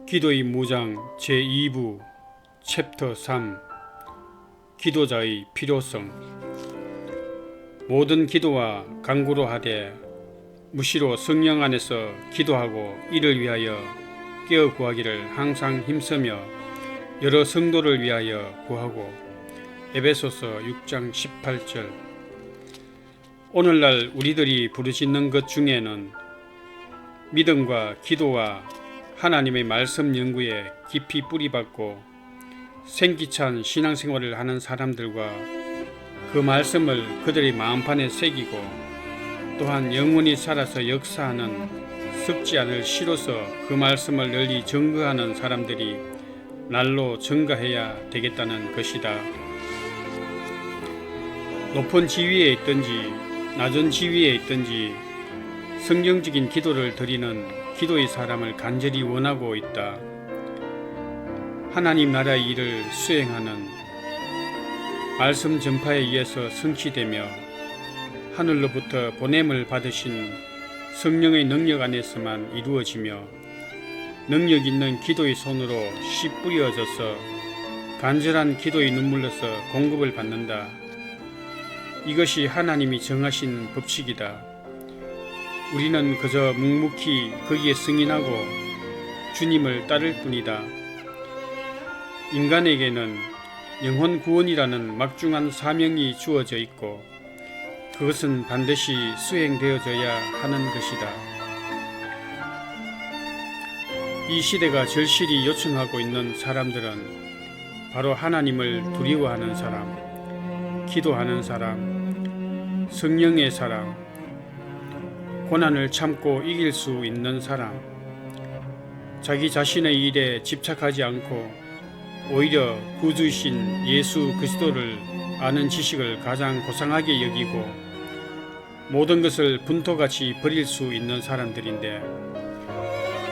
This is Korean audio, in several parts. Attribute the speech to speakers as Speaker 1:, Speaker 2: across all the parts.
Speaker 1: 기도의 무장 제2부 챕터 3 기도자의 필요성. 모든 기도와 간구로 하되 무시로 성령 안에서 기도하고 이를 위하여 깨어 구하기를 항상 힘쓰며 여러 성도를 위하여 구하고. 에베소서 6장 18절. 오늘날 우리들이 부르짖는 것 중에는 믿음과 기도와 하나님의 말씀 연구에 깊이 뿌리박고 생기찬 신앙생활을 하는 사람들과 그 말씀을 그들의 마음판에 새기고 또한 영원히 살아서 역사하는 썩지 않을 시로서 그 말씀을 널리 증거하는 사람들이 날로 증가해야 되겠다는 것이다. 높은 지위에 있든지 낮은 지위에 있든지 성경적인 기도를 드리는 기도의 사람을 간절히 원하고 있다. 하나님 나라의 일을 수행하는 말씀 전파에 의해서 성취되며 하늘로부터 보냄을 받으신 성령의 능력 안에서만 이루어지며 능력 있는 기도의 손으로 씨 뿌려져서 간절한 기도의 눈물로서 공급을 받는다. 이것이 하나님이 정하신 법칙이다. 우리는 그저 묵묵히 거기에 승인하고 주님을 따를 뿐이다. 인간에게는 영혼 구원이라는 막중한 사명이 주어져 있고 그것은 반드시 수행되어져야 하는 것이다. 이 시대가 절실히 요청하고 있는 사람들은 바로 하나님을 두려워하는 사람, 기도하는 사람, 성령의 사람, 고난을 참고 이길 수 있는 사람, 자기 자신의 일에 집착하지 않고 오히려 구주이신 예수 그리스도를 아는 지식을 가장 고상하게 여기고 모든 것을 분토같이 버릴 수 있는 사람들인데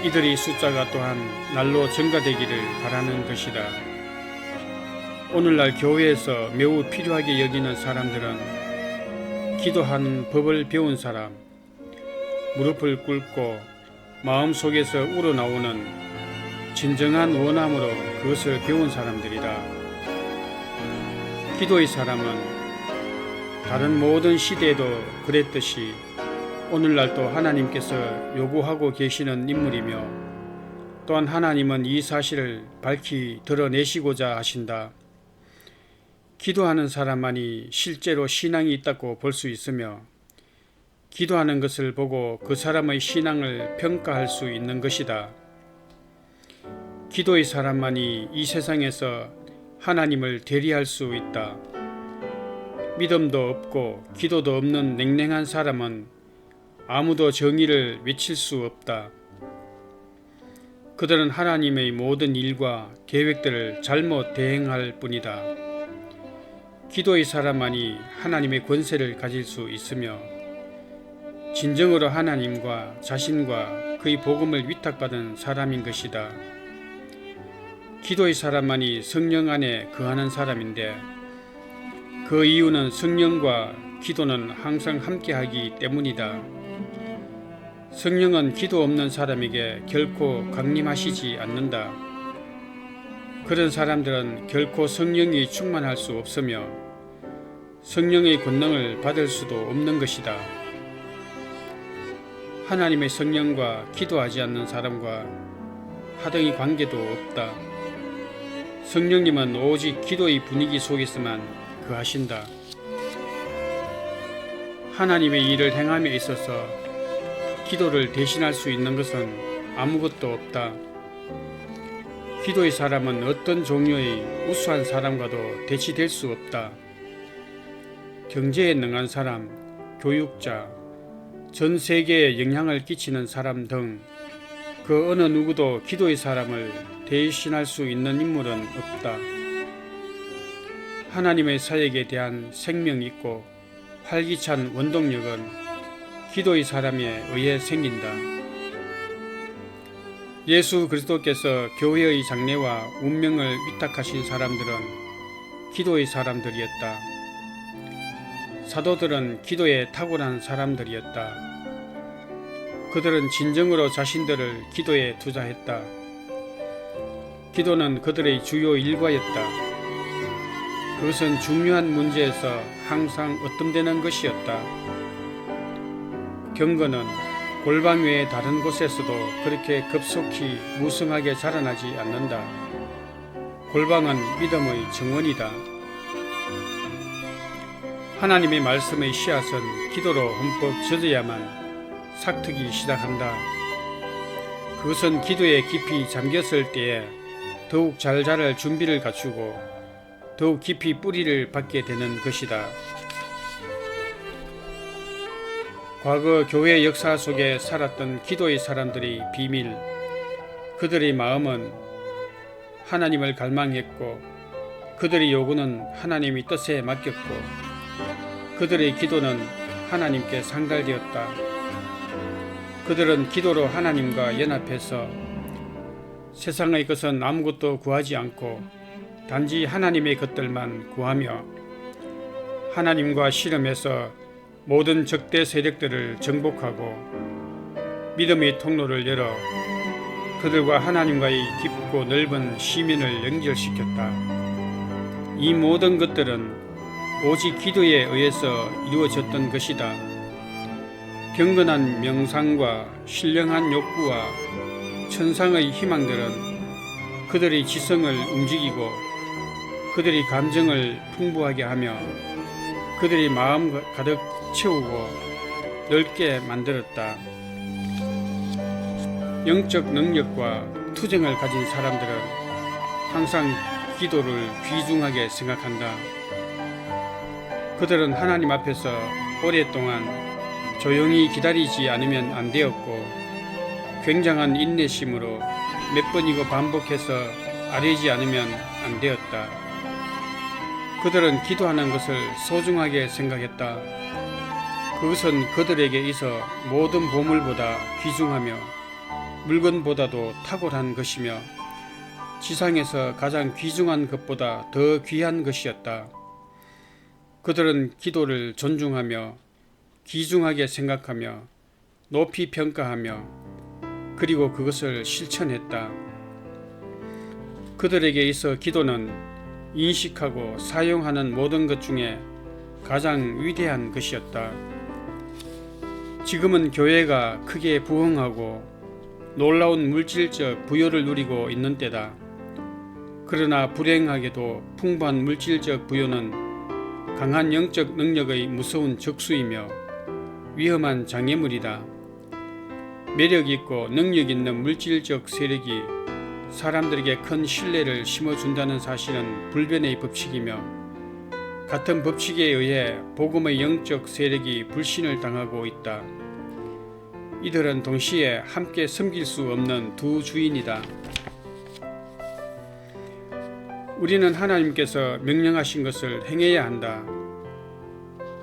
Speaker 1: 이들의 숫자가 또한 날로 증가되기를 바라는 것이다. 오늘날 교회에서 매우 필요하게 여기는 사람들은 기도하는 법을 배운 사람, 무릎을 꿇고 마음속에서 우러나오는 진정한 원함으로 그것을 배운 사람들이다. 기도의 사람은 다른 모든 시대에도 그랬듯이 오늘날도 하나님께서 요구하고 계시는 인물이며 또한 하나님은 이 사실을 밝히 드러내시고자 하신다. 기도하는 사람만이 실제로 신앙이 있다고 볼 수 있으며 기도하는 것을 보고 그 사람의 신앙을 평가할 수 있는 것이다. 기도의 사람만이 이 세상에서 하나님을 대리할 수 있다. 믿음도 없고 기도도 없는 냉랭한 사람은 아무도 정의를 외칠 수 없다. 그들은 하나님의 모든 일과 계획들을 잘못 대행할 뿐이다. 기도의 사람만이 하나님의 권세를 가질 수 있으며 진정으로 하나님과 자신과 그의 복음을 위탁받은 사람인 것이다. 기도의 사람만이 성령 안에 거하는 사람인데 그 이유는 성령과 기도는 항상 함께하기 때문이다. 성령은 기도 없는 사람에게 결코 강림하시지 않는다. 그런 사람들은 결코 성령이 충만할 수 없으며 성령의 권능을 받을 수도 없는 것이다. 하나님의 성령과 기도하지 않는 사람과 하등의 관계도 없다. 성령님은 오직 기도의 분위기 속에서만 거하신다. 하나님의 일을 행함에 있어서 기도를 대신할 수 있는 것은 아무것도 없다. 기도의 사람은 어떤 종류의 우수한 사람과도 대치될 수 없다. 경제에 능한 사람, 교육자, 전 세계에 영향을 끼치는 사람 등 그 어느 누구도 기도의 사람을 대신할 수 있는 인물은 없다. 하나님의 사역에 대한 생명 있고 활기찬 원동력은 기도의 사람에 의해 생긴다. 예수 그리스도께서 교회의 장래와 운명을 위탁하신 사람들은 기도의 사람들이었다. 사도들은 기도에 탁월한 사람들이었다. 그들은 진정으로 자신들을 기도에 투자했다. 기도는 그들의 주요 일과였다. 그것은 중요한 문제에서 항상 얻음되는 것이었다. 경건은 골방 외의 다른 곳에서도 그렇게 급속히 무성하게 자라나지 않는다. 골방은 믿음의 정원이다. 하나님의 말씀의 씨앗은 기도로 흠뻑 젖어야만 싹트기 시작한다. 그것은 기도에 깊이 잠겼을 때에 더욱 잘 자랄 준비를 갖추고 더욱 깊이 뿌리를 받게 되는 것이다. 과거 교회 역사 속에 살았던 기도의 사람들의 비밀, 그들의 마음은 하나님을 갈망했고 그들의 요구는 하나님의 뜻에 맡겼고 그들의 기도는 하나님께 상달되었다. 그들은 기도로 하나님과 연합해서 세상의 것은 아무것도 구하지 않고 단지 하나님의 것들만 구하며 하나님과 씨름해서 모든 적대 세력들을 정복하고 믿음의 통로를 열어 그들과 하나님과의 깊고 넓은 시민을 연결시켰다. 이 모든 것들은 오직 기도에 의해서 이루어졌던 것이다. 경건한 명상과 신령한 욕구와 천상의 희망들은 그들의 지성을 움직이고 그들의 감정을 풍부하게 하며 그들의 마음 가득 채우고 넓게 만들었다. 영적 능력과 투정을 가진 사람들은 항상 기도를 귀중하게 생각한다. 그들은 하나님 앞에서 오랫동안 조용히 기다리지 않으면 안 되었고 굉장한 인내심으로 몇 번이고 반복해서 아뢰지 않으면 안 되었다. 그들은 기도하는 것을 소중하게 생각했다. 그것은 그들에게 있어 모든 보물보다 귀중하며 물건보다도 탁월한 것이며 지상에서 가장 귀중한 것보다 더 귀한 것이었다. 그들은 기도를 존중하며 귀중하게 생각하며 높이 평가하며 그리고 그것을 실천했다. 그들에게 있어 기도는 인식하고 사용하는 모든 것 중에 가장 위대한 것이었다. 지금은 교회가 크게 부흥하고 놀라운 물질적 부여를 누리고 있는 때다. 그러나 불행하게도 풍부한 물질적 부여는 강한 영적 능력의 무서운 적수이며 위험한 장애물이다. 매력 있고 능력 있는 물질적 세력이 사람들에게 큰 신뢰를 심어준다는 사실은 불변의 법칙이며 같은 법칙에 의해 복음의 영적 세력이 불신을 당하고 있다. 이들은 동시에 함께 섬길 수 없는 두 주인이다. 우리는 하나님께서 명령하신 것을 행해야 한다.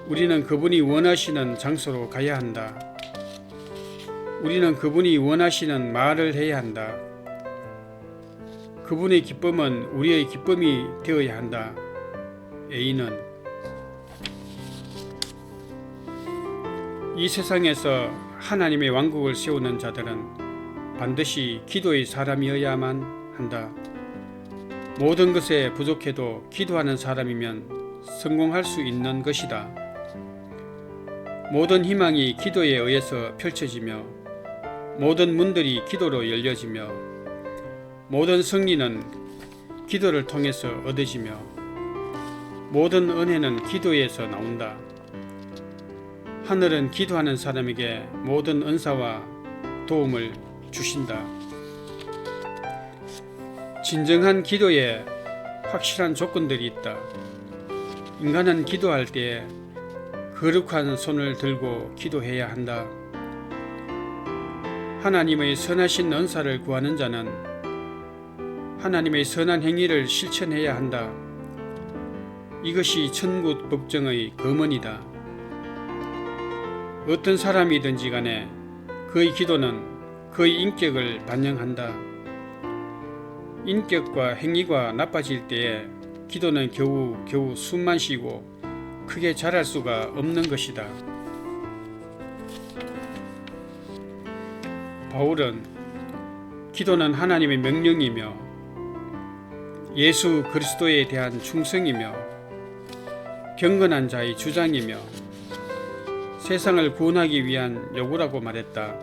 Speaker 1: 우리는 그분이 원하시는 장소로 가야 한다. 우리는 그분이 원하시는 말을 해야 한다. 그분의 기쁨은 우리의 기쁨이 되어야 한다. A는 이 세상에서 하나님의 왕국을 세우는 자들은 반드시 기도의 사람이어야만 한다. 모든 것에 부족해도 기도하는 사람이면 성공할 수 있는 것이다. 모든 희망이 기도에 의해서 펼쳐지며 모든 문들이 기도로 열려지며 모든 승리는 기도를 통해서 얻어지며 모든 은혜는 기도에서 나온다. 하늘은 기도하는 사람에게 모든 은사와 도움을 주신다. 진정한 기도에 확실한 조건들이 있다. 인간은 기도할 때 거룩한 손을 들고 기도해야 한다. 하나님의 선하신 은사를 구하는 자는 하나님의 선한 행위를 실천해야 한다. 이것이 천국 법정의 검언이다. 어떤 사람이든지 간에 그의 기도는 그의 인격을 반영한다. 인격과 행위가 나빠질 때에 기도는 겨우 숨만 쉬고 크게 자랄 수가 없는 것이다. 바울은 기도는 하나님의 명령이며 예수 그리스도에 대한 충성이며 경건한 자의 주장이며 세상을 구원하기 위한 요구라고 말했다.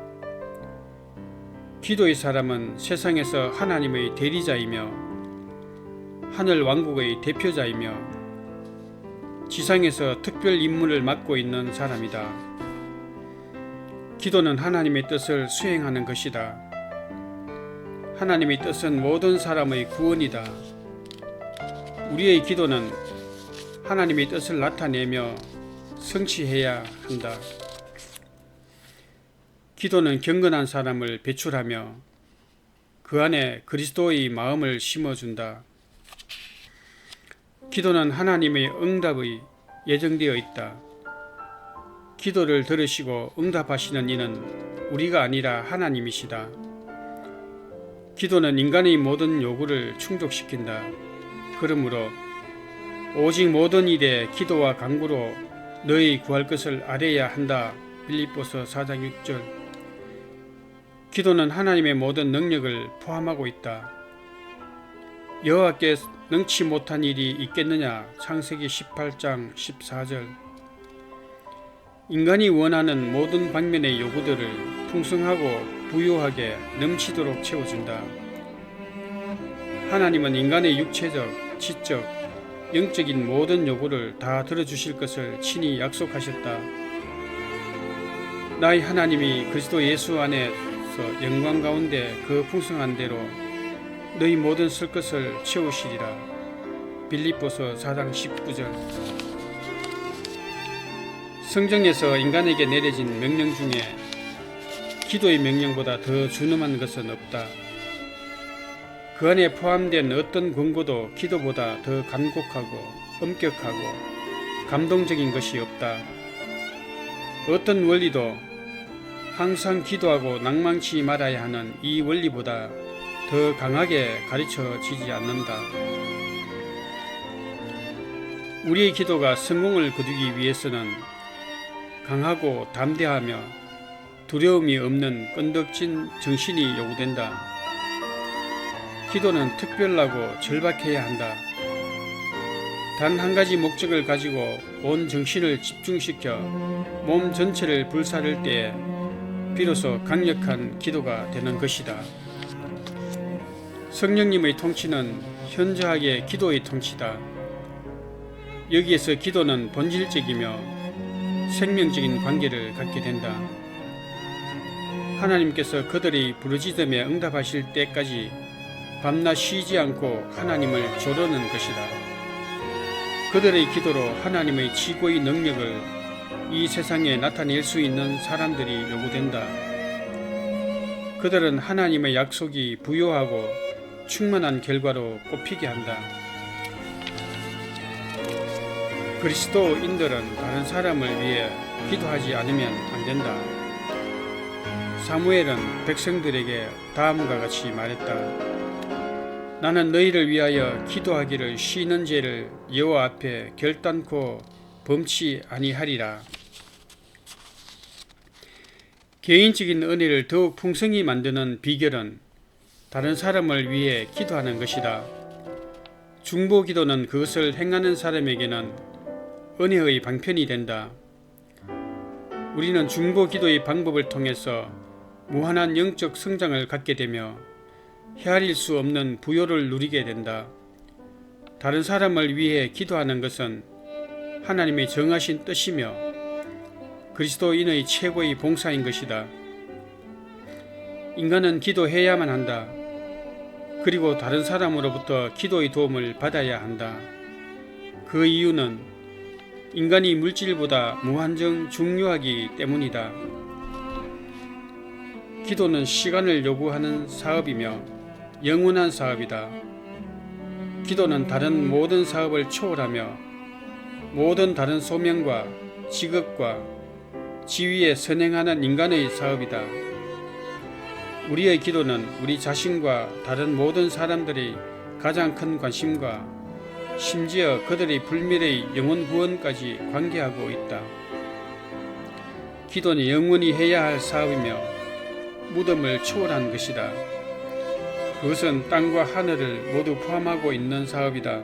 Speaker 1: 기도의 사람은 세상에서 하나님의 대리자이며 하늘 왕국의 대표자이며 지상에서 특별 임무를 맡고 있는 사람이다. 기도는 하나님의 뜻을 수행하는 것이다. 하나님의 뜻은 모든 사람의 구원이다. 우리의 기도는 하나님의 뜻을 나타내며 성취해야 한다. 기도는 경건한 사람을 배출하며 그 안에 그리스도의 마음을 심어준다. 기도는 하나님의 응답의 예정되어 있다. 기도를 들으시고 응답하시는 이는 우리가 아니라 하나님이시다. 기도는 인간의 모든 요구를 충족시킨다. 그러므로 오직 모든 일에 기도와 간구로 너희 구할 것을 아뢰야 한다. 빌립보서 4장 6절. 기도는 하나님의 모든 능력을 포함하고 있다. 여호와께 능치 못한 일이 있겠느냐. 창세기 18장 14절. 인간이 원하는 모든 방면의 요구들을 풍성하고 부유하게 넘치도록 채워준다. 하나님은 인간의 육체적, 지적, 영적인 모든 요구를 다 들어주실 것을 친히 약속하셨다. 나의 하나님이 그리스도 예수 안에서 영광 가운데 그 풍성한 대로 너희 모든 쓸 것을 채우시리라. 빌립보서 4장 19절. 성경에서 인간에게 내려진 명령 중에 기도의 명령보다 더 준엄한 것은 없다. 그 안에 포함된 어떤 권고도 기도보다 더 간곡하고 엄격하고 감동적인 것이 없다. 어떤 원리도 항상 기도하고 낭망치 말아야 하는 이 원리보다 더 강하게 가르쳐지지 않는다. 우리의 기도가 성공을 거두기 위해서는 강하고 담대하며 두려움이 없는 끈덕진 정신이 요구된다. 기도는 특별하고 절박해야 한다. 단 한 가지 목적을 가지고 온 정신을 집중시켜 몸 전체를 불사를 때에 비로소 강력한 기도가 되는 것이다. 성령님의 통치는 현저하게 기도의 통치다. 여기에서 기도는 본질적이며 생명적인 관계를 갖게 된다. 하나님께서 그들의 부르짖음에 응답하실 때까지 밤낮 쉬지 않고 하나님을 조르는 것이다. 그들의 기도로 하나님의 지고의 능력을 이 세상에 나타낼 수 있는 사람들이 요구된다. 그들은 하나님의 약속이 부요하고 충만한 결과로 꼽히게 한다. 그리스도인들은 다른 사람을 위해 기도하지 않으면 안 된다. 사무엘은 백성들에게 다음과 같이 말했다. 나는 너희를 위하여 기도하기를 쉬는 죄를 여호와 앞에 결단코 범치 아니하리라. 개인적인 은혜를 더욱 풍성히 만드는 비결은 다른 사람을 위해 기도하는 것이다. 중보 기도는 그것을 행하는 사람에게는 은혜의 방편이 된다. 우리는 중보 기도의 방법을 통해서 무한한 영적 성장을 갖게 되며 헤아릴 수 없는 부요를 누리게 된다. 다른 사람을 위해 기도하는 것은 하나님의 정하신 뜻이며 그리스도인의 최고의 봉사인 것이다. 인간은 기도해야만 한다. 그리고 다른 사람으로부터 기도의 도움을 받아야 한다. 그 이유는 인간이 물질보다 무한정 중요하기 때문이다. 기도는 시간을 요구하는 사업이며 영원한 사업이다. 기도는 다른 모든 사업을 초월하며 모든 다른 소명과 직업과 지위에 선행하는 인간의 사업이다. 우리의 기도는 우리 자신과 다른 모든 사람들의 가장 큰 관심과 심지어 그들의 불멸의 영혼 구원까지 관계하고 있다. 기도는 영원히 해야 할 사업이며 무덤을 초월한 것이다. 그것은 땅과 하늘을 모두 포함하고 있는 사업이다.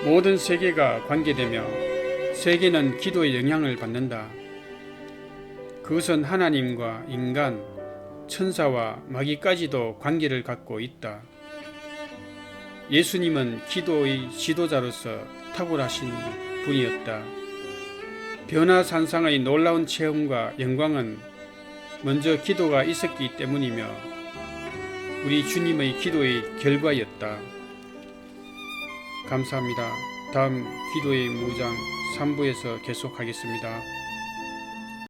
Speaker 1: 모든 세계가 관계되며 세계는 기도의 영향을 받는다. 그것은 하나님과 인간, 천사와 마귀까지도 관계를 갖고 있다. 예수님은 기도의 지도자로서 탁월하신 분이었다. 변화산상의 놀라운 체험과 영광은 먼저 기도가 있었기 때문이며 우리 주님의 기도의 결과였다. 감사합니다. 다음 기도의 무장 3부에서 계속하겠습니다.